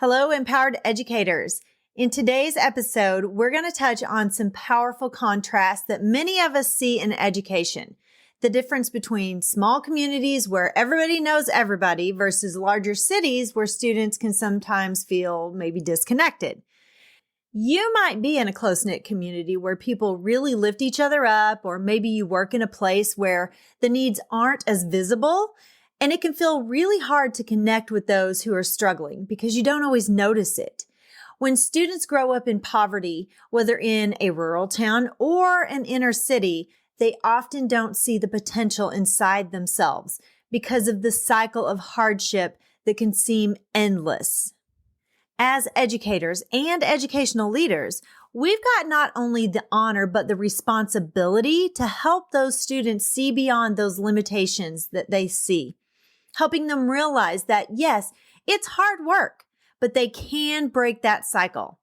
Hello, empowered educators. In today's episode, we're going to touch on some powerful contrasts that many of us see in education. The difference between small communities where everybody knows everybody versus larger cities where students can sometimes feel maybe disconnected. You might be in a close-knit community where people really lift each other up, or maybe you work in a place where the needs aren't as visible, and it can feel really hard to connect with those who are struggling because you don't always notice it. When students grow up in poverty, whether in a rural town or an inner city, they often don't see the potential inside themselves because of the cycle of hardship that can seem endless. As educators and educational leaders, we've got not only the honor, but the responsibility to help those students see beyond those limitations that they see, helping them realize that, yes, it's hard work, but they can break that cycle.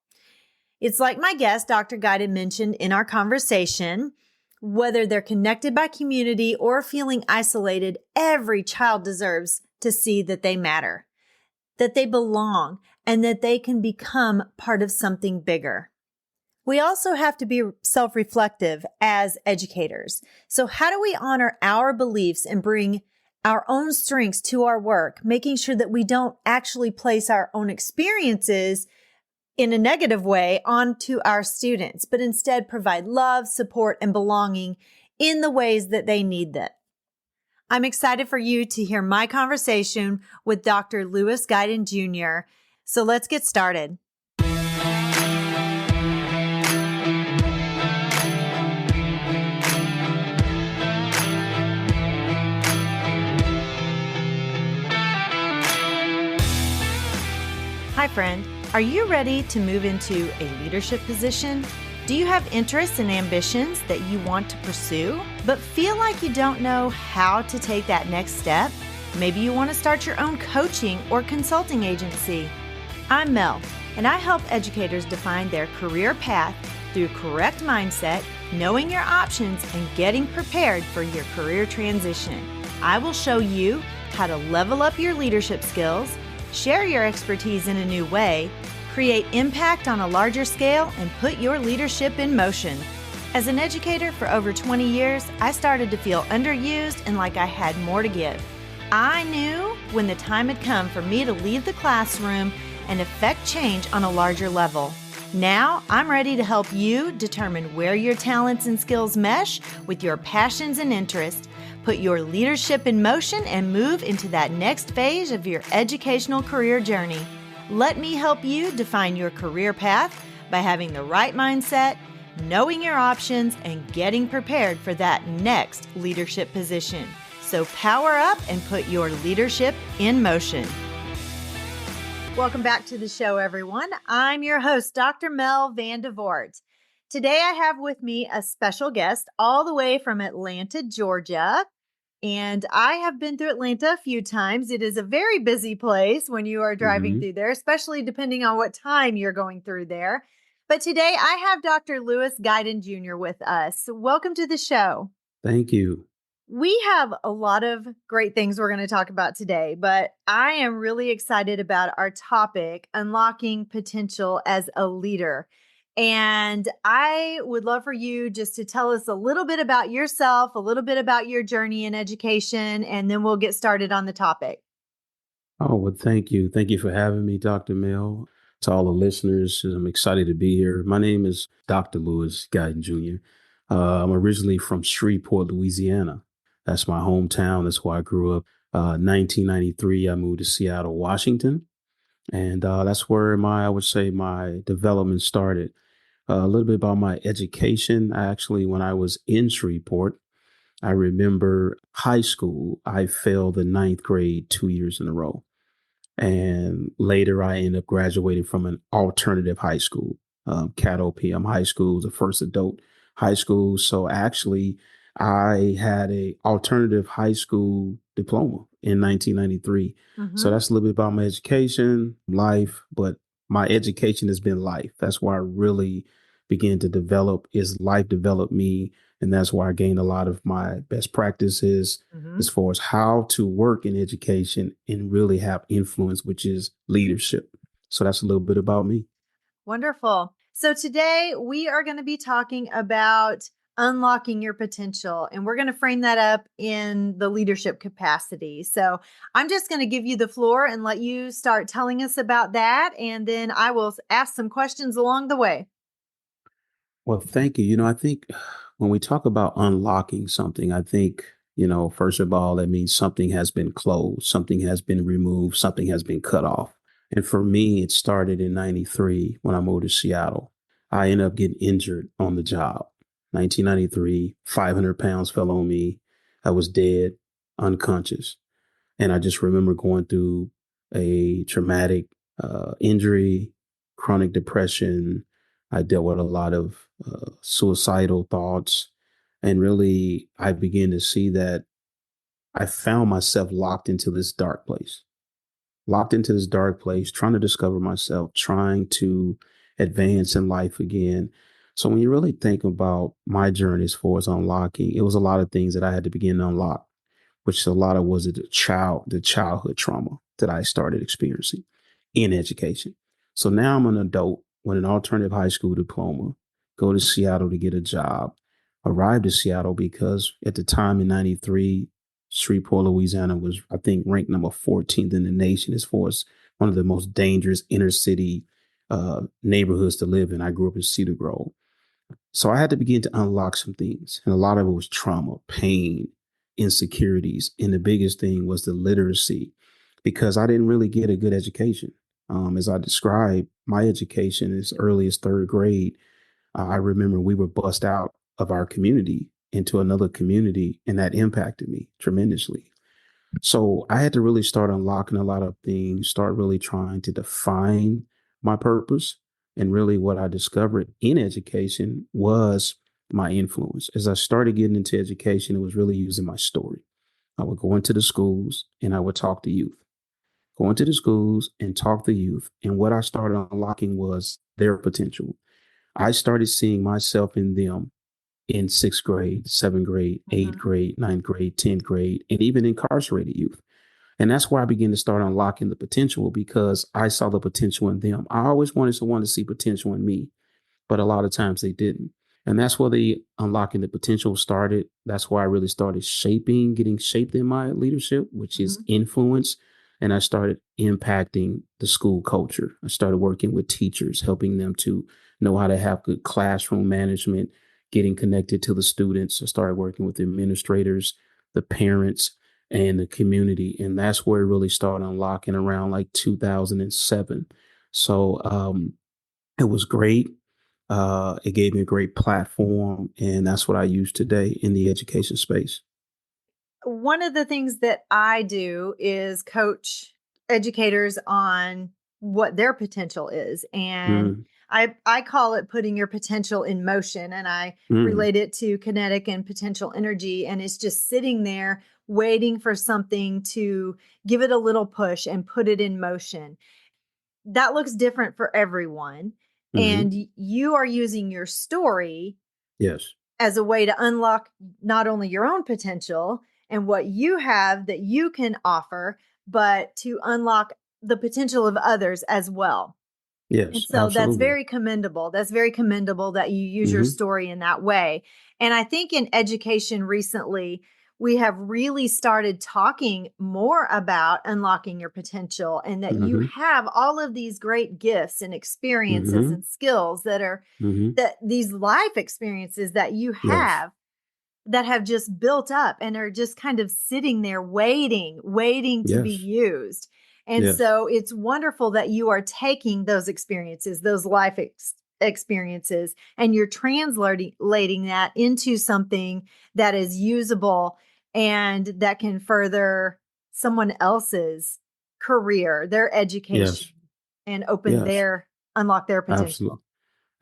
It's like my guest, Dr. Guiden, mentioned in our conversation, whether they're connected by community or feeling isolated, every child deserves to see that they matter, that they belong, and that they can become part of something bigger. We also have to be self-reflective as educators. So how do we honor our beliefs and bring our own strengths to our work, making sure that we don't actually place our own experiences in a negative way onto our students, but instead provide love, support, and belonging in the ways that they need that? I'm excited for you to hear my conversation with Dr. Louis Guiden Jr. So let's get started. Hi, friend. Are you ready to move into a leadership position? Do you have interests and ambitions that you want to pursue, but feel like you don't know how to take that next step? Maybe you want to start your own coaching or consulting agency. I'm Mel, and I help educators define their career path through correct mindset, knowing your options, and getting prepared for your career transition. I will show you how to level up your leadership skills, share your expertise in a new way, create impact on a larger scale, and put your leadership in motion. As an educator for over 20 years, I started to feel underused and like I had more to give. I knew when the time had come for me to leave the classroom and affect change on a larger level. Now, I'm ready to help you determine where your talents and skills mesh with your passions and interests, put your leadership in motion, and move into that next phase of your educational career journey. Let me help you define your career path by having the right mindset, knowing your options, and getting prepared for that next leadership position. So power up and put your leadership in motion. Welcome back to the show, everyone. I'm your host, Dr. Mel Van DeVort. Today, I have with me a special guest all the way from Atlanta, Georgia. And I have been through Atlanta a few times. It is a very busy place when you are driving through there, especially depending on what time you're going through there. But today, I have Dr. Louis Guiden Jr. with us. Welcome to the show. Thank you. We have a lot of great things we're going to talk about today, but I am really excited about our topic, unlocking potential as a leader. And I would love for you just to tell us a little bit about yourself, a little bit about your journey in education, and then we'll get started on the topic. Oh, well, thank you. Thank you for having me, Dr. Mel. To all the listeners, I'm excited to be here. My name is Dr. Louis Guiden Jr. I'm originally from Shreveport, Louisiana. That's my hometown. That's where I grew up. 1993, I moved to Seattle, Washington. And that's where I would say my development started. A little bit about my education. When I was in Shreveport, I remember high school, I failed the ninth grade 2 years in a row. And later I ended up graduating from an alternative high school, Cat OPM High School, the first adult high school. So actually, I had a alternative high school diploma in 1993. So that's a little bit about my education, life, but my education has been life. That's why I really began to develop, is life developed me. And that's why I gained a lot of my best practices as far as how to work in education and really have influence, which is leadership. So that's a little bit about me. Wonderful. So today we are going to be talking about unlocking your potential, and we're going to frame that up in the leadership capacity. So I'm just going to give you the floor and let you start telling us about that. And then I will ask some questions along the way. Well, thank you. I think when we talk about unlocking something, I think, first of all, that means something has been closed, something has been removed, something has been cut off. And for me, it started in 93 when I moved to Seattle. I ended up getting injured on the job. 1993, 500 pounds fell on me. I was dead, unconscious. And I just remember going through a traumatic injury, chronic depression. I dealt with a lot of suicidal thoughts. And really, I began to see that I found myself locked into this dark place, trying to discover myself, trying to advance in life again. So when you really think about my journey as far as unlocking, it was a lot of things that I had to begin to unlock, which a lot of was the childhood trauma that I started experiencing in education. So now I'm an adult with an alternative high school diploma, go to Seattle to get a job, arrived to Seattle because at the time in 93, Shreveport, Louisiana was, I think, ranked number 14th in the nation as far as one of the most dangerous inner city neighborhoods to live in. I grew up in Cedar Grove. So I had to begin to unlock some things. And a lot of it was trauma, pain, insecurities. And the biggest thing was the literacy because I didn't really get a good education. As I described, my education as early as third grade, I remember we were bussed out of our community into another community, and that impacted me tremendously. So I had to really start unlocking a lot of things, start really trying to define my purpose. And really, what I discovered in education was my influence. As I started getting into education, it was really using my story. I would go into the schools and I would talk to youth, go into the schools and talk to youth. And what I started unlocking was their potential. I started seeing myself in them in sixth grade, seventh grade, eighth Mhm. grade, ninth grade, 10th grade, and even incarcerated youth. And that's where I began to start unlocking the potential because I saw the potential in them. I always wanted someone to see potential in me, but a lot of times they didn't. And that's where the unlocking the potential started. That's why I really started getting shaped in my leadership, which is Mhm. influence. And I started impacting the school culture. I started working with teachers, helping them to know how to have good classroom management, getting connected to the students. I started working with administrators, the parents, and the community. And that's where it really started unlocking around like 2007. So it was great. It gave me a great platform, and that's what I use today in the education space. One of the things that I do is coach educators on what their potential is. And Mm, I call it putting your potential in motion. And I mm, relate it to kinetic and potential energy. And it's just sitting there waiting for something to give it a little push and put it in motion. That looks different for everyone. And hmm. you are using your story Yes, as a way to unlock not only your own potential and what you have that you can offer, but to unlock the potential of others as well. And yes, so that's absolutely. very commendable. That's very commendable that you use your Hmm. story in that way. And I think in education recently, we have really started talking more about unlocking your potential and that you Hmm. have all of these great gifts and experiences Hmm. and skills Hmm. that these life experiences that you Yes, that have just built up and are just kind of sitting there waiting to be yes, used. And yes, so it's wonderful that you are taking those experiences, those life experiences, and you're translating that into something that is usable and that can further someone else's career, their education, yes, and open yes, unlock their absolutely. potential.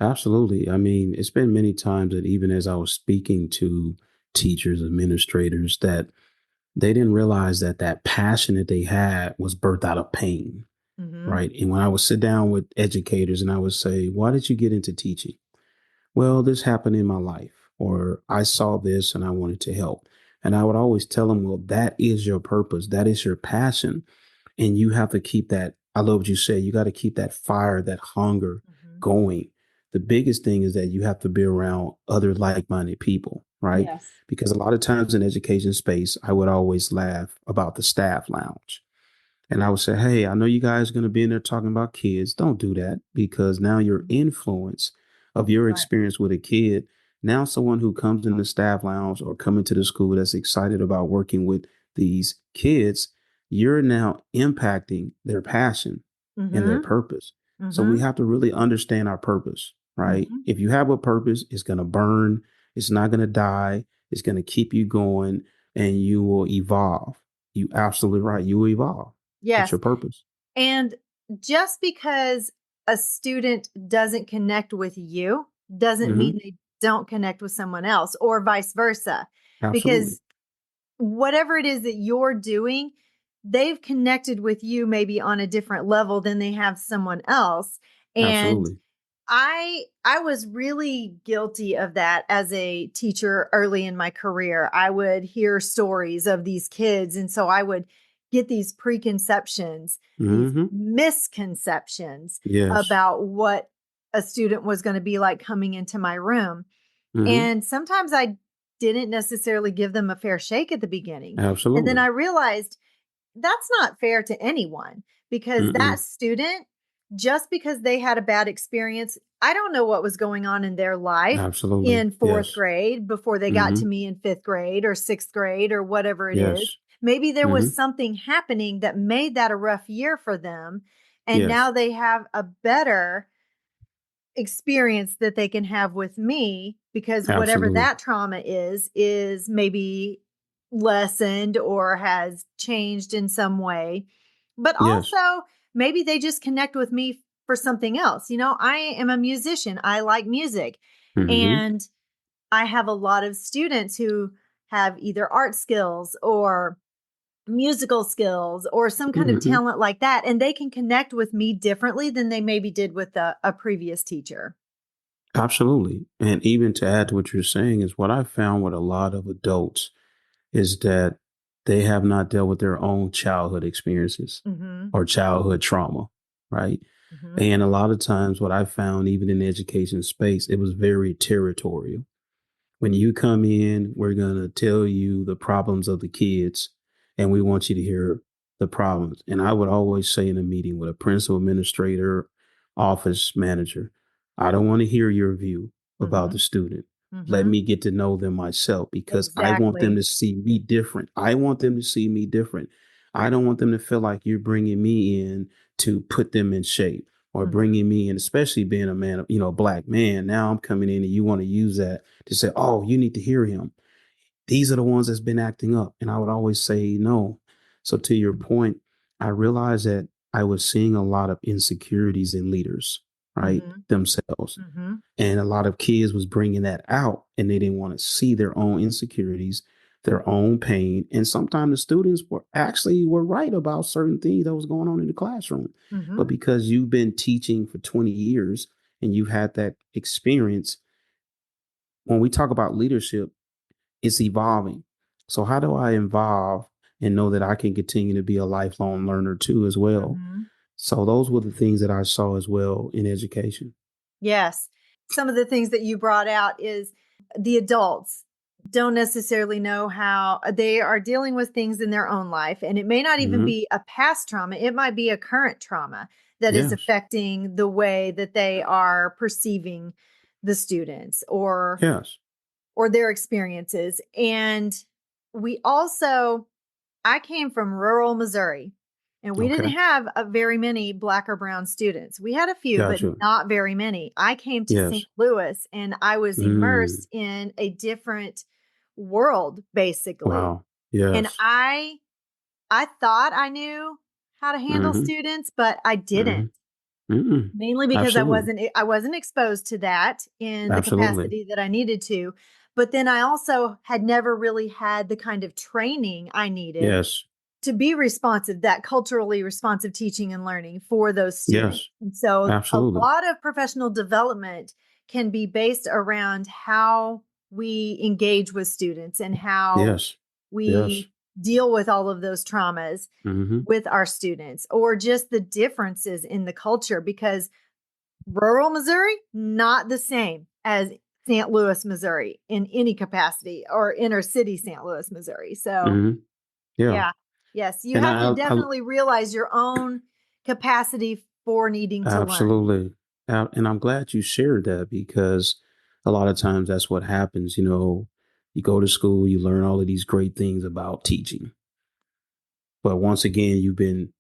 Absolutely. I mean, it's been many times that even as I was speaking to teachers, administrators, that they didn't realize that that passion that they had was birthed out of pain, Hmm. right? And when I would sit down with educators and I would say, why did you get into teaching? Well, this happened in my life, or I saw this and I wanted to help. And I would always tell them, well, that is your purpose, that is your passion. And you have to keep that I love what you said. You got to keep that fire, that hunger Mhm. going. The biggest thing is that you have to be around other like-minded people, right? Yes. Because a lot of times in education space, I would always laugh about the staff lounge. And I would say, hey, I know you guys are going to be in there talking about kids. Don't do that, because now your Mhm. influence of your Right. experience with a kid, now someone who comes in the staff lounge or coming to the school that's excited about working with these kids, you're now impacting their passion and their Mhm. purpose. So we Mhm. have to really understand our purpose, right? Mhm. If you have a purpose, it's going to burn, it's not going to die, it's going to keep you going, and you will evolve. You absolutely right. You will evolve with your Yes. purpose. And just because a student doesn't connect with you doesn't Hmm. mean they don't connect with someone else or vice versa. Absolutely. Because whatever it is that you're doing, they've connected with you maybe on a different level than they have someone else. And Absolutely. I was really guilty of that as a teacher early in my career. I would hear stories of these kids, and so I would get these preconceptions, these Hmm. misconceptions Yes. about what a student was going to be like coming into my room. Hmm. And sometimes I didn't necessarily give them a fair shake at the beginning. And then I Absolutely. realized that's not fair to anyone because that Mm-mm. student, just because they had a bad experience, I don't know what was going on in their life Absolutely. in fourth Yes. grade before they got Hmm. to me in fifth grade or sixth grade or whatever it is. Yes. Maybe there Hmm. was something happening that made that a rough year for them. And Yes. now they have a better experience that they can have with me because whatever Absolutely. that trauma is maybe lessened or has changed in some way. But Yes. also, maybe they just connect with me for something else. I am a musician, I like music. Hmm. And I have a lot of students who have either art skills or musical skills or some kind of Hmm. talent like that. And they can connect with me differently than they maybe did with a previous teacher. Absolutely. And even to add to what you're saying is what I found with a lot of adults is that they have not dealt with their own childhood experiences Mhm, or childhood trauma, right? mhm, And a lot of times what I found even in the education space, it was very territorial. When you come in, we're going to tell you the problems of the kids, and we want you to hear the problems. And I would always say in a meeting with a principal administrator, office manager, I don't want to hear your view about the mhm, student. Let mhm. me get to know them myself, because I want them Exactly. to see me different. I want them to see me different. I don't want them to feel like you're bringing me in to put them in shape, or Mhm, bringing me in, especially being a man, a black man. Now I'm coming in and you want to use that to say, oh, you need to hear him. These are the ones that's been acting up. And I would always say no. So to your point, I realized that I was seeing a lot of insecurities in leaders, right? mhm, Themselves. mhm, And a lot of kids was bringing that out, and they didn't want to see their own insecurities, their own pain. And sometimes the students were right about certain things that was going on in the classroom. But mhm, because you've been teaching for 20 years and you've had that experience, when we talk about leadership, it's evolving. So how do I evolve and know that I can continue to be a lifelong learner too as well? mhm. So those were the things that I saw as well in education. Yes. Some of the things that you brought out is the adults don't necessarily know how they are dealing with things in their own life. And it may not even Hmm. be a past trauma, it might be a current trauma that is Yes. affecting the way that they are perceiving the students Yes. or their experiences. And we also I came from rural Missouri, and we didn't Okay. have very many Black or brown students. We had a few, but Gotcha. not very many. I came to Yes. St. Louis and I was Mm. immersed in a different world, basically. Wow. And Yes. I thought I knew how to handle Hmm. students, but I didn't. Hmm. Mm. Mainly because Absolutely. I wasn't exposed to that in the Absolutely. capacity that I needed to. But then I also had never really had the kind of training I needed Yes. to be responsive, that culturally responsive teaching and learning for those students. Yes. And so a Absolutely. lot of professional development can be based around how we engage with students and how Yes. we Yes. deal with all of those traumas Mm-hmm. with our students, or just the differences in the culture, because rural Missouri, not the same as St. Louis, Missouri in any capacity, or inner city St. Louis, Missouri. So, Mm-hmm. Yeah. yeah, yes, you And have to I definitely realize your own capacity for needing to learn. absolutely. And I'm glad you shared that because a lot of times that's what happens. You go to school, you learn all of these great things about teaching. But once again, you've been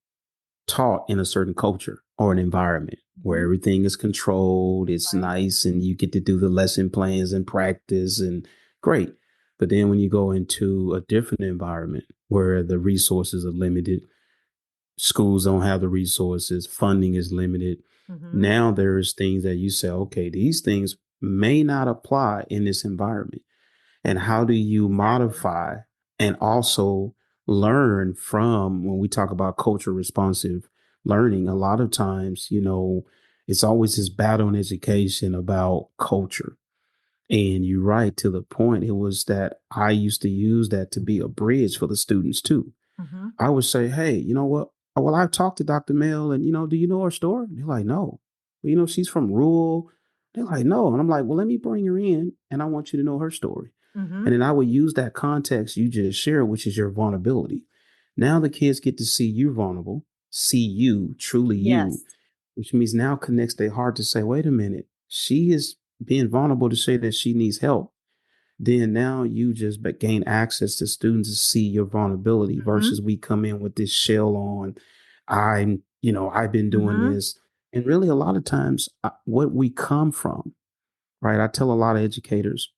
taught in a certain culture or an environment where Mhm. everything is controlled, it's Right. nice, and you get to do the lesson plans and practice and great. But then when you go into a different environment where the resources are limited, schools don't have the resources, funding is limited. Hmm. Now there's things that you say, okay, these things may not apply in this environment. And how do you Exactly. modify and also learn from when we talk about culture responsive learning? A lot of times, it's always this battle in education about culture. And you're right to the point. It was that I used to use that to be a bridge for the students too. Hmm. I would say, hey, you know what? Well, I've talked to Dr. Mel and, do you know her story? They're like, no. Well, she's from rural. They're like, no. And I'm like, well, let me bring her in and I want you to know her story. Hmm. And then I would use that context you just shared, which is your vulnerability. Now the kids get to see you vulnerable, see you, truly you, Yes. which means now connects their heart to say, wait a minute, she is being vulnerable to say that she needs help. Then now you just gain access to students to see your vulnerability Hmm. versus we come in with this shell on. I've been doing Hmm. this. And really, a lot of times, what we come from, right? I tell a lot of educators,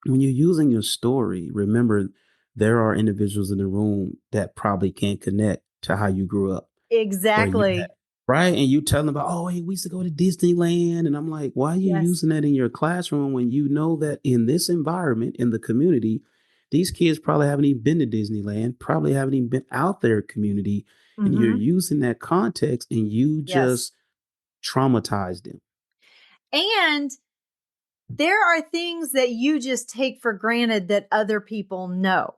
when you're using your story, remember there are individuals in the room that probably can't connect to how you grew up, where you had, Exactly. right? And you tell them about, oh, hey, we used to go to Disneyland. And I'm like, why are you Yes. using that in your classroom when you know that in this environment, in the community, these kids probably haven't even been to Disneyland, probably haven't even been out their community. And you're Hmm. using that context and you Yes. just traumatize them. And there are things that you just take for granted that other people know.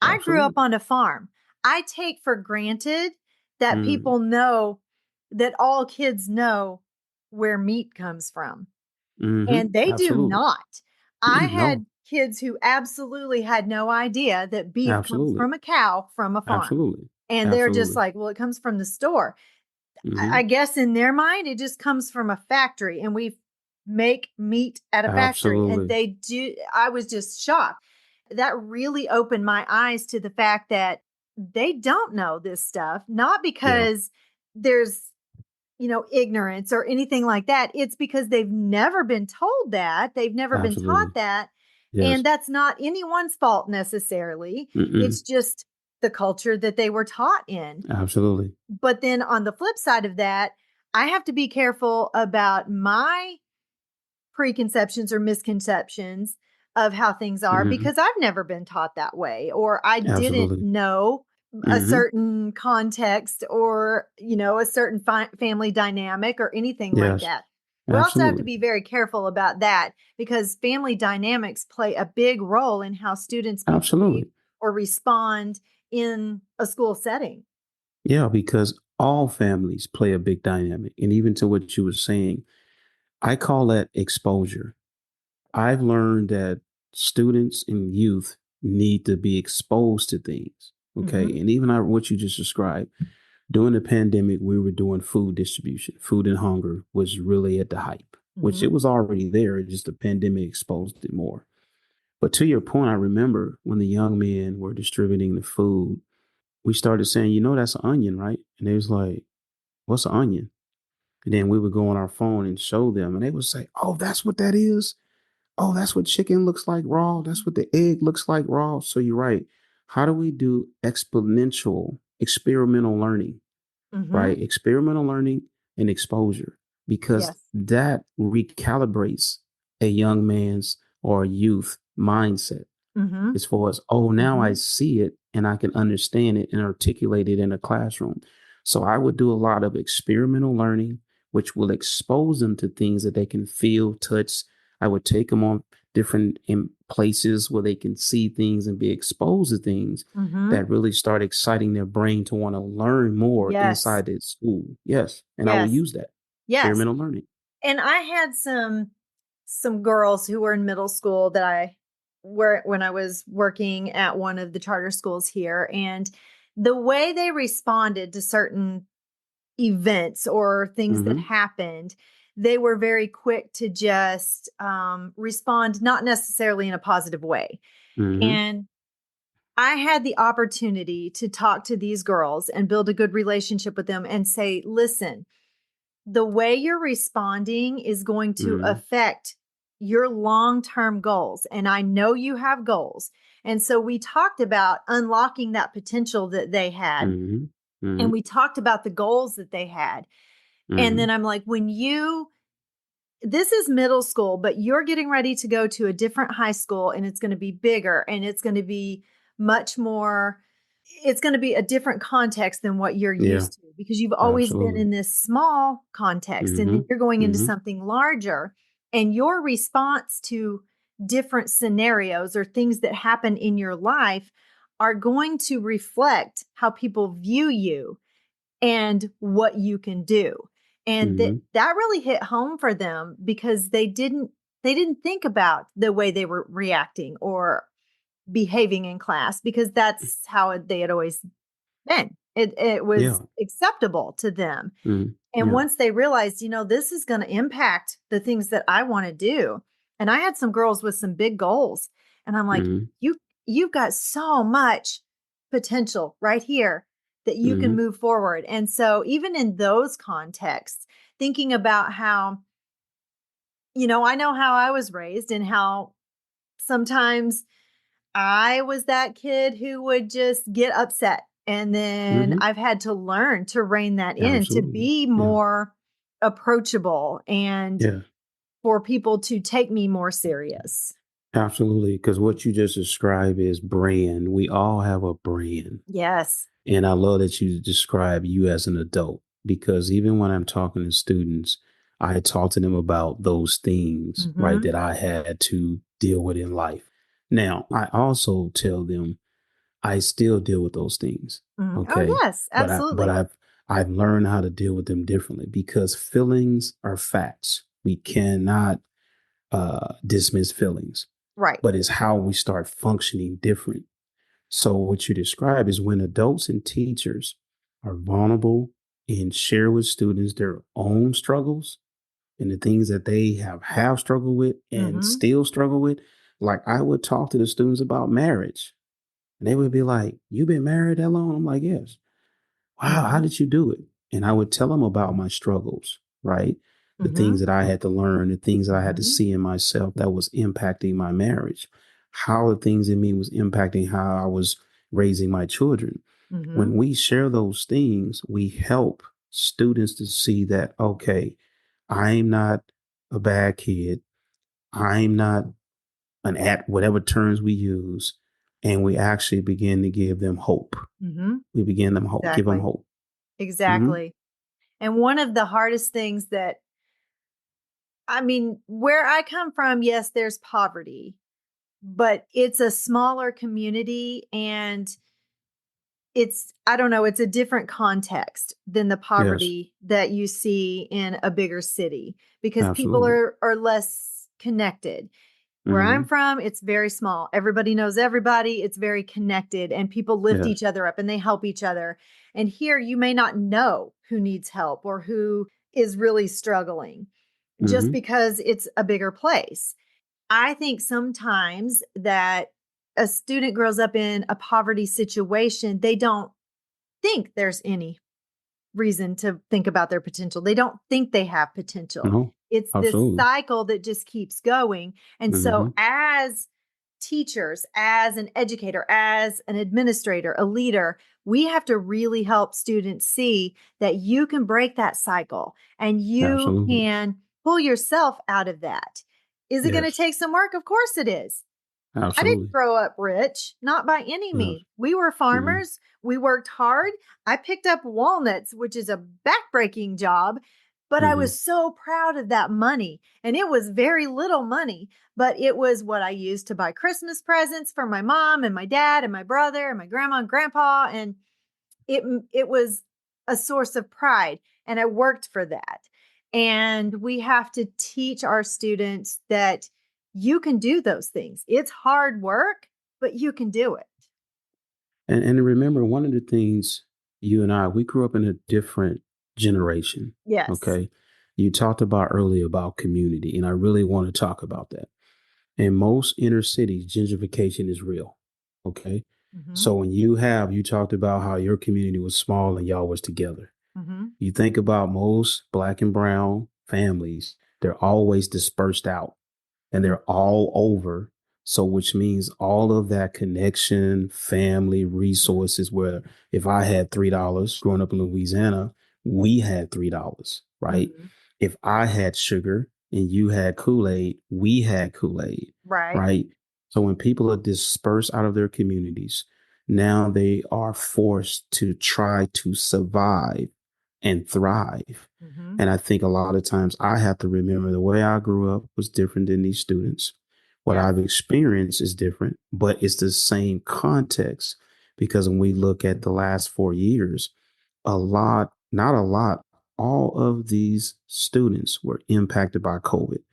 I grew up Absolutely. on a farm. I take for granted that Mm, people know that all kids know where meat comes from, and they do absolutely. not. I No, had kids who absolutely had no idea that beef comes absolutely. from a cow from a farm. Absolutely. And they're just Absolutely. like, well, it comes from the store. I Hmm. guess in their mind, it just comes from a factory, and we make meat at a factory. And Absolutely. they do. I was just shocked. That really opened my eyes to the fact that they don't know this stuff, not Yeah. because there's, ignorance or anything like that. It's because they've never been told that. They've never been taught Absolutely. that. Yes. And that's not anyone's fault necessarily. Mm-mm. It's just the culture that they were taught in. Absolutely. But then on the flip side of that, I have to be careful about my preconceptions or misconceptions of how things are, Hmm. because I've never been taught that way, or I didn't Absolutely. know a Hmm. certain context, or, a certain family dynamic or anything like Yes. that. We also have to Absolutely. be very careful about that, because family dynamics play a big role in how students behave Absolutely. or respond in a school setting. Yeah, because all families play a big dynamic. And even to what you were saying, I call that exposure. I've learned that students and youth need to be exposed to things. Okay. Hmm. And even what you just described, during the pandemic, we were doing food distribution. Food and hunger was really at the hype, which Hmm. it was already there. It's just the pandemic exposed it more. But to your point, I remember when the young men were distributing the food, we started saying, that's an onion, right? And they was like, what's an onion? And then we would go on our phone and show them, and they would say, oh, that's what that is. Oh, that's what chicken looks like raw. That's what the egg looks like raw. So you're right. How do we do exponential experimental learning? Hmm. Right? Experimental learning and exposure, because Yes. that recalibrates a young man's or a youth mindset Hmm. as far as, oh, now I Hmm. see it and I can understand it and articulate it in a classroom. So I would do a lot of experimental learning, which will expose them to things that they can feel, touch. I would take them on different places where they can see things and be exposed to things Mm-hmm. that really start exciting their brain to want to learn more Yes. inside the school. Yes. And I will Yes. use that Yes. experimental learning. And I had some girls who were in middle school that I were when I was working at one of the charter schools here, and the way they responded to certain events or things that Mm-hmm. happened, they were very quick to just respond, not necessarily in a positive way. Mm-hmm. And I had the opportunity to talk to these girls and build a good relationship with them and say, listen, the way you're responding is going to Mm-hmm. affect your long term goals. And I know you have goals. And so we talked about unlocking that potential that they had. Mm-hmm. Mm-hmm. And we talked about the goals that they had. And Mm-hmm. then I'm like, this is middle school, but you're getting ready to go to a different high school and it's going to be bigger and it's going to be much more, it's going to be a different context than what you're Yeah, used to because you've always been absolutely. in this small context and Mm-hmm. then you're going into Mm-hmm. something larger and your response to different scenarios or things that happen in your life are going to reflect how people view you and what you can do. And Mm-hmm. that really hit home for them because they didn't think about the way they were reacting or behaving in class because that's how they had always been. It Yeah. was acceptable to them. Mm-hmm. And Yeah. once they realized, this is going to impact the things that I want to do. And I had some girls with some big goals. And I'm like, Mm-hmm. you've got so much potential right here that you can Mm-hmm. move forward. And so even in those contexts, thinking about how, I know how I was raised and how sometimes I was that kid who would just get upset. And then Mm-hmm. I've had to learn to rein that in, to Absolutely. be Yeah. more approachable and Yeah. for people to take me more serious. Absolutely. Because what you just described is brand. We all have a brand. Yes. And I love that you describe you as an adult because even when I'm talking to students, I talk to them about those things, right, Mm-hmm. that I had to deal with in life. Now, I also tell them I still deal with those things. Mm. Oh, Okay. yes, But absolutely. I've learned how to deal with them differently because feelings are facts. We cannot dismiss feelings, Right. but it's how we start functioning different. So what you describe is when adults and teachers are vulnerable and share with students their own struggles and the things that they have struggled with and Mm-hmm. still struggle with. Like I would talk to the students about marriage and they would be like, "You've been married that long?" I'm like, "Yes." "Wow, how Mm-hmm. did you do it?" And I would tell them about my struggles, right? The Mm-hmm. things that I had to learn, the things that I had to Mm-hmm. see in myself that was impacting my marriage, how the things in me was impacting how I was raising my children. Mm-hmm. When we share those things, we help students to see that, okay, I'm not a bad kid. I'm not an at whatever terms we use. And we actually begin to give them hope. Mm-hmm. We begin them hope, give them Exactly. hope. Hmm. Exactly. And one of the hardest things where I come from, yes, there's poverty, but it's a smaller community and I don't know, it's a different context than the Yes, poverty that you see in a bigger city because people absolutely. are less connected. Where I'm Hmm. from, it's very small. Everybody knows everybody. It's very connected and people lift Yes. each other up and they help each other. And here you may not know who needs help or who is really struggling just Hmm. because it's a bigger place. I think sometimes that a student grows up in a poverty situation, they don't think there's any reason to think about their potential. They don't think they have potential. No, It's this absolutely. cycle that just keeps going. And so, Hmm. as teachers, as an educator, as an administrator, a leader, we have to really help students see that you can break that cycle and you Absolutely. can pull yourself out of that. Is it going to Yes, take some work? Of course it is. I didn't absolutely. grow up rich, not by any Yes. means. We were Hmm. farmers. We worked hard. I picked up walnuts, which is a backbreaking job, But I Hmm. was so proud of that money. And it was very little money, but it was what I used to buy Christmas presents for my mom and my dad and my brother and my grandma and grandpa. And it was a source of pride. And I worked for that. And we have to teach our students that you can do those things. It's hard work, but you can do it. And remember, one of the things you and I, we grew up in a different generation. Yes. Okay. You talked about earlier about community, and I really want to talk about that. In most inner cities, gentrification is real. Okay. Hmm. So when you talked about how your community was small and y'all was together. Hmm. You think about most black and brown families, they're always dispersed out and they're all over. So, which means all of that connection, family, resources, where if I had $3 growing up in Louisiana, we had $3, right? Hmm. If I had sugar and you had Kool-Aid, we had Kool-Aid, Right. right? So when people are dispersed out of their communities, now they are forced to try to survive and thrive. Hmm. And I think a lot of times I have to remember the way I grew up was different than these students. What Yes. I've experienced is different, but it's the same context. Because when we look at the last 4 years, a lot, not a lot, all of these students were impacted by COVID.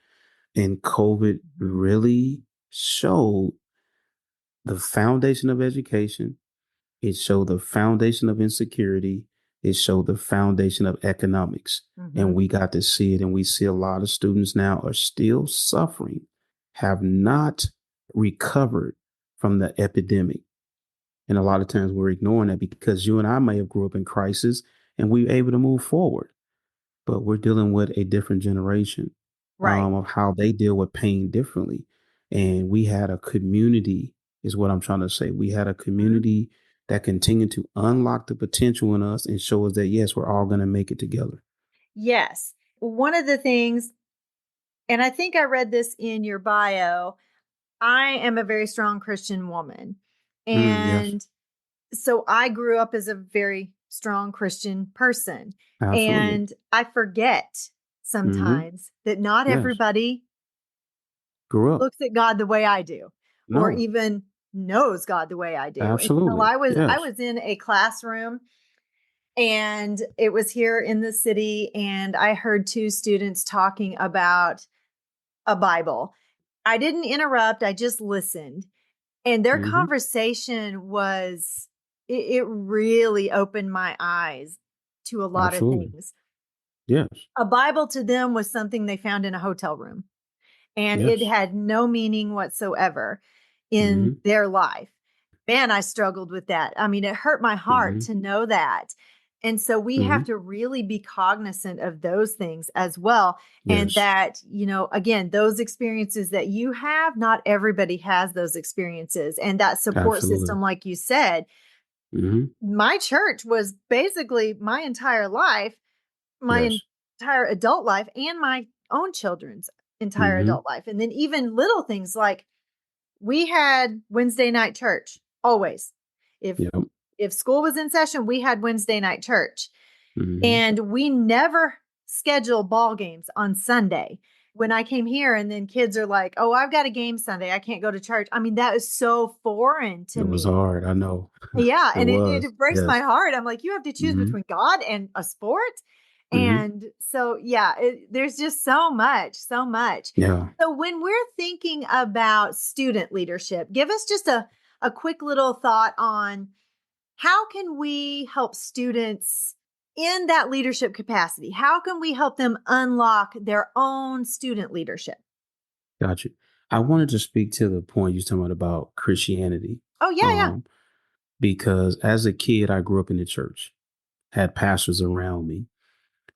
And COVID Hmm. really showed the foundation of education. It showed the foundation of insecurity. It showed the foundation of economics. And Hmm. we got to see it. And we see a lot of students now are still suffering, have not recovered from the epidemic. And a lot of times we're ignoring that because you and I may have grew up in crisis and we were able to move forward, but we're dealing with a different generation Right. of how they deal with pain differently. And we had a community, is what I'm trying to say. We had a Mhm. community that continued to unlock the potential in us and show us that, yes, we're all going to make it together. Yes. One of the things, and I think I read this in your bio, I am a very strong Christian woman. Mm, yes, And so I grew up as a very strong Christian person. absolutely. And I forget Hmm. sometimes that not Yes, everybody grew up. looks at God the way I do or No, even knows God the way I do. And so absolutely. I Yes. was in a classroom and it was here in the city and I heard two students talking about a Bible. I didn't interrupt, I just listened. And their Hmm. conversation was it really opened my eyes to a lot of Absolutely. things. Yes. A Bible to them was something they found in a hotel room, and it Yes. had no meaning whatsoever in Hmm. their life. Man, I struggled with that. I mean, it hurt my heart Hmm. to know that. And so we have Hmm. to really be cognizant of those things as well. And Yes. that, again, those experiences that you have, not everybody has those experiences. And that support Absolutely. system, like you said, Hmm. my church was basically my entire life, my Yes. entire adult life, and my own children's entire Hmm. adult life. And then even little things like we had Wednesday night church always. If Yep. if school was in session, we had Wednesday night church. Hmm. And we never schedule ball games on Sunday. When I came here and then kids are like, "Oh, I've got a game Sunday. I can't go to church." I mean, that is so foreign to It was me. hard. I know. Yeah, It and it was. it breaks my Yes. heart. I'm like, "You have to choose Hmm. between God and a sport?" Hmm. And so, yeah, there's just so much, so much. Yeah. So when we're thinking about student leadership, give us just a quick little thought on how can we help students in that leadership capacity? How can we help them unlock their own student leadership? Got you. I wanted to speak to the point you was talking about Christianity. Oh, yeah, yeah. Um, because as a kid, I grew up in the church, had pastors around me.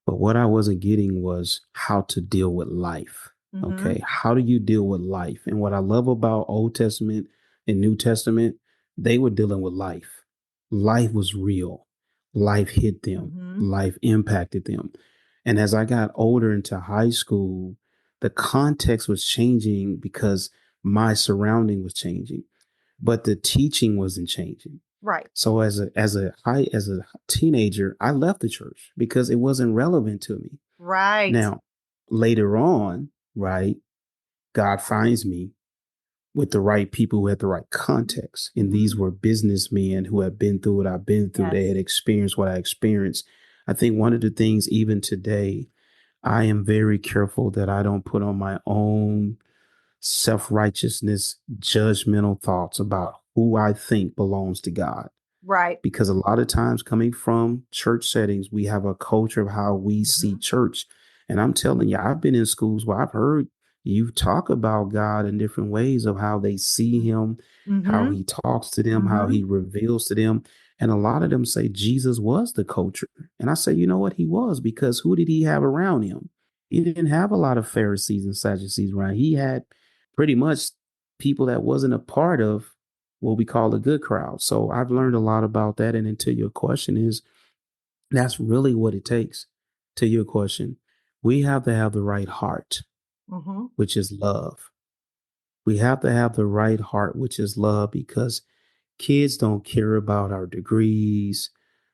But what I wasn't getting was how to deal with life. Mhm. Okay. How do you deal with life? And what I love about Old Testament and New Testament, they were dealing with life. Life was real. Life hit them. Mhm. Life impacted them. And as I got older into high school, the context was changing because my surrounding was changing, but the teaching wasn't changing. Right. So as a teenager, I left the church because it wasn't relevant to me. Right. Now, later on, right, God finds me with the right people who had the right context. And these Mhm. were businessmen who had been through what I've been through. Yes. They had experienced what I experienced. I think one of the things, even today, I am very careful that I don't put on my own self righteousness, judgmental thoughts about who I think belongs to God. Right. Because a lot of times, coming from church settings, we have a culture of how we see Mhm. church. And I'm telling you, I've been in schools where I've heard you talk about God in different ways of how they see him, how Mhm. he talks to them, how he Mhm. reveals to them. And a lot of them say Jesus was the culture. And I say, you know what? He was, because who did he have around him? He didn't have a lot of Pharisees and Sadducees around. He had pretty much people that wasn't a part of what we call a good crowd. So I've learned a lot about that. And until your question is, that's really what it takes. To your question, we have to have the right heart, Mhm. which is love. We have to have the right heart, which is love, because kids don't care about our degrees,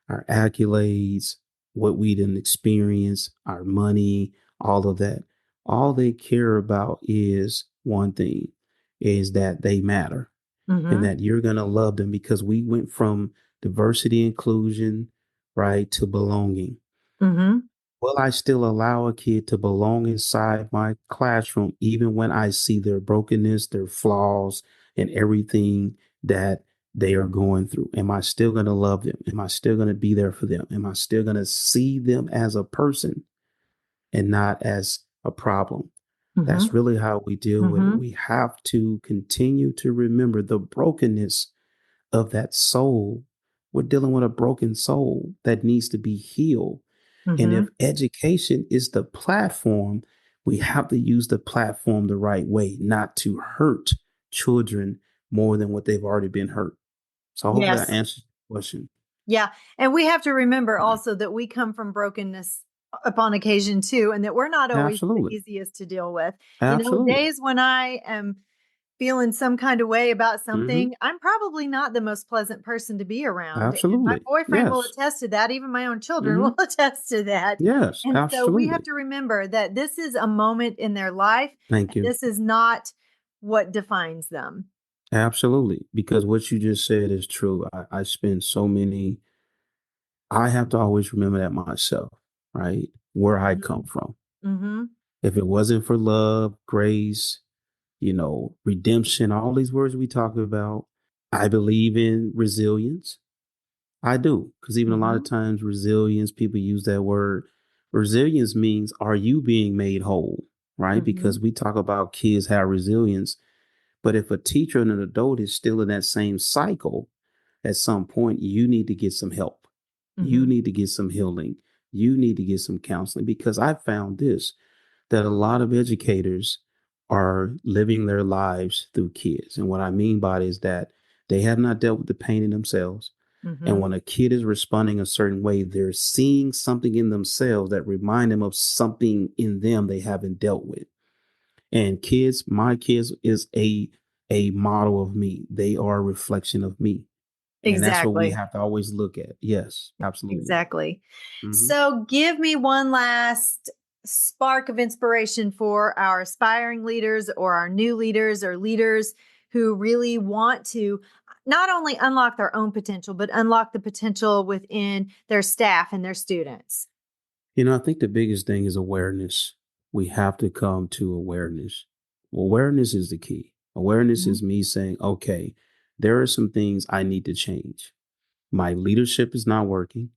our accolades, what we didn't experience, our money, all of that. All they care about is one thing, is that they matter and Mhm. that you're going to love them, because we went from diversity inclusion, right, to belonging. Mhm. Will I still allow a kid to belong inside my classroom, even when I see their brokenness, their flaws, and everything that they are going through? Am I still going to love them? Am I still going to be there for them? Am I still going to see them as a person and not as a problem? That's Mhm. really how we deal with it. Mhm. We have to continue to remember the brokenness of that soul. We're dealing with a broken soul that needs to be healed. And if Mhm. education is the platform, we have to use the platform the right way, not to hurt children more than what they've already been hurt. So hopefully I Yes. answered the question. Yeah. And we have to remember also that we come from brokenness upon occasion too, and that we're not always the Absolutely. easiest to deal with. Absolutely. Days when I am feeling some kind of way about Hmm. something, I'm probably not the most pleasant person to be around. And my Absolutely. boyfriend will Yes. attest to that. Even my own children Hmm. will attest to that. Yes. And so we have Absolutely. to remember that this is a moment in their life. Thank And you. this is not what defines them. Absolutely. Because what you just said is true. I spend so many, I have to always remember that myself, right? Where I come from. Mm-hmm. If it wasn't for love, grace, redemption, all these words we talk about, I believe in resilience. I do. Because even a lot of Mm-hmm. times, resilience, people use that word. Resilience means, are you being made whole? Right? Mm-hmm. Because we talk about kids have resilience. But if a teacher and an adult is still in that same cycle, at some point, you need to get some help. You Mm-hmm. need to get some healing. You need to get some counseling, because I found this, that a lot of educators are living their lives through kids. And what I mean by it is that they have not dealt with the pain in themselves. And Mm-hmm. when a kid is responding a certain way, they're seeing something in themselves that remind them of something in them they haven't dealt with. And kids, my kids is a model of me. They are a reflection of me. And that's what we Exactly. have to always look at. Yes, absolutely. Exactly. Hmm. So give me one last spark of inspiration for our aspiring leaders or our new leaders or leaders who really want to not only unlock their own potential, but unlock the potential within their staff and their students. I think the biggest thing is awareness. We have to come to awareness. Awareness is the key. Awareness Mhm. is me saying, okay, there are some things I need to change. My leadership is not working.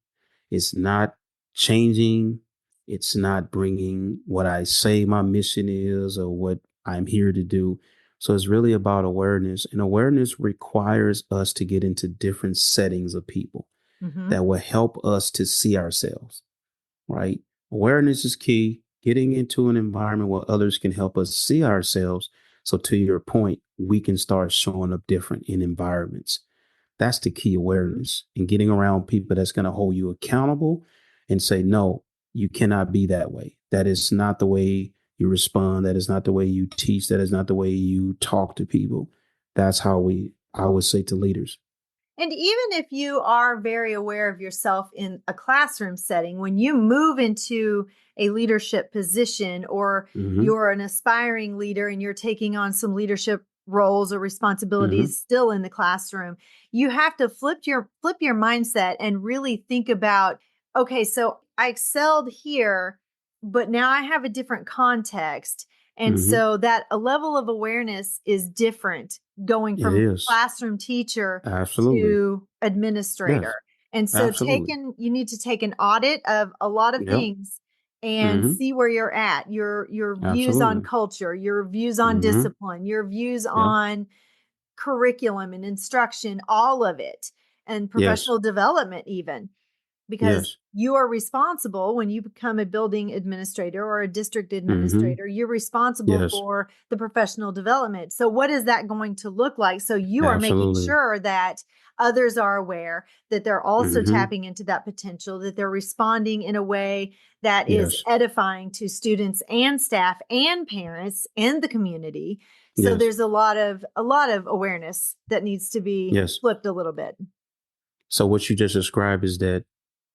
It's not changing. It's not bringing what I say my mission is or what I'm here to do. So it's really about awareness. And awareness requires us to get into different settings of people Mhm. that will help us to see ourselves, right? Awareness is key. Getting into an environment where others can help us see ourselves. So, to your point, we can start showing up different in environments. That's the key, Mhm. awareness, and getting around people that's going to hold you accountable and say, no, you cannot be that way. That is not the way you respond. That is not the way you teach. That is not the way you talk to people. That's how I would say to leaders. And even if you are very aware of yourself in a classroom setting, when you move into a leadership position or Mm-hmm. you're an aspiring leader and you're taking on some leadership roles or Mm-hmm. responsibilities still in the classroom, you have to flip your mindset and really think about, okay, so I excelled here, but now I have a different context. And Mm-hmm. so that a level of awareness is different going It from is. classroom teacher Absolutely. to administrator. Yes. And so Absolutely. you need to take an audit of a lot of Yep. things and Mm-hmm. see where you're at, your views on Absolutely. culture, your views on Mm-hmm. discipline, your views Yep. on curriculum and instruction, all of it, and Yes. professional development even, because Yes. you are responsible when you become a building administrator or a district Mm-hmm. administrator, you're responsible Yes. for the professional development. So what is that going to look like? So you are making Absolutely. sure that others are aware that they're also Mm-hmm. tapping into that potential, that they're responding in a way that is Yes. edifying to students and staff and parents and the community. So Yes. there's a lot of awareness that needs to be Yes. flipped a little bit. So what you just described is that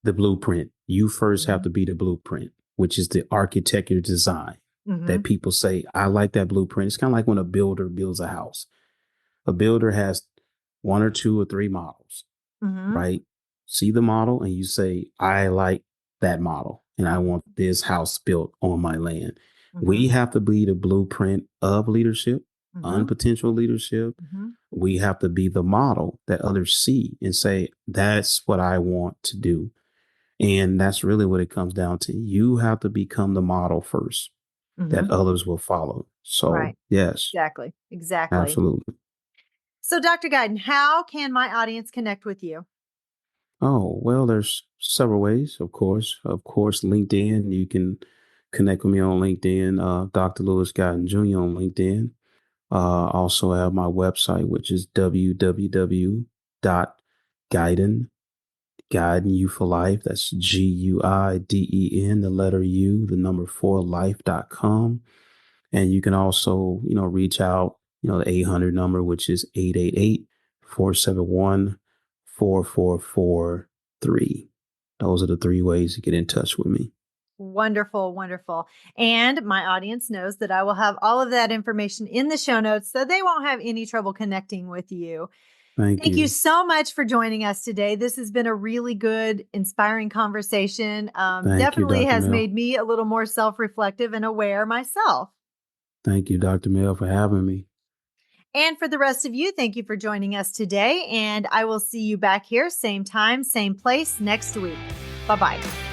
the blueprint. You first have Mhm. to be the blueprint, which is the architecture design that Mhm. people say, I like that blueprint. It's kind of like when a builder builds a house. A builder has one or two or three models, Mhm. right? See the model and you say, I like that model and I want this house built on my land. We Mhm. have to be the blueprint of leadership, Mhm. unpotential leadership. Mhm. We have to be the model that others see and say, that's what I want to do. And that's really what it comes down to. You have to become the model first that Mhm. others will follow. So, Right. yes, Exactly. Exactly. absolutely. So, Dr. Guyton, how can my audience connect with you? Oh, well, there's several ways, of course. Of course, LinkedIn. You can connect with me on LinkedIn, Dr. Lewis Guiden Jr. on LinkedIn. Also have my website, which is www.guiden, Guiden U for Life. That's Guiden, the letter U, the number 4 life.com. And you can also, reach out, the 800 number, which is 888-471-4443. Those are the three ways to get in touch with me. Wonderful, wonderful. And my audience knows that I will have all of that information in the show notes so they won't have any trouble connecting with you. Thank Thank you you. so much for joining us today. This has been a really good, inspiring conversation. Thank you, Definitely Dr. has Mel. made me a little more self reflective and aware myself. Thank you, Dr. Mel, for having me. And for the rest of you, thank you for joining us today. And I will see you back here, same time, same place next week. Bye bye.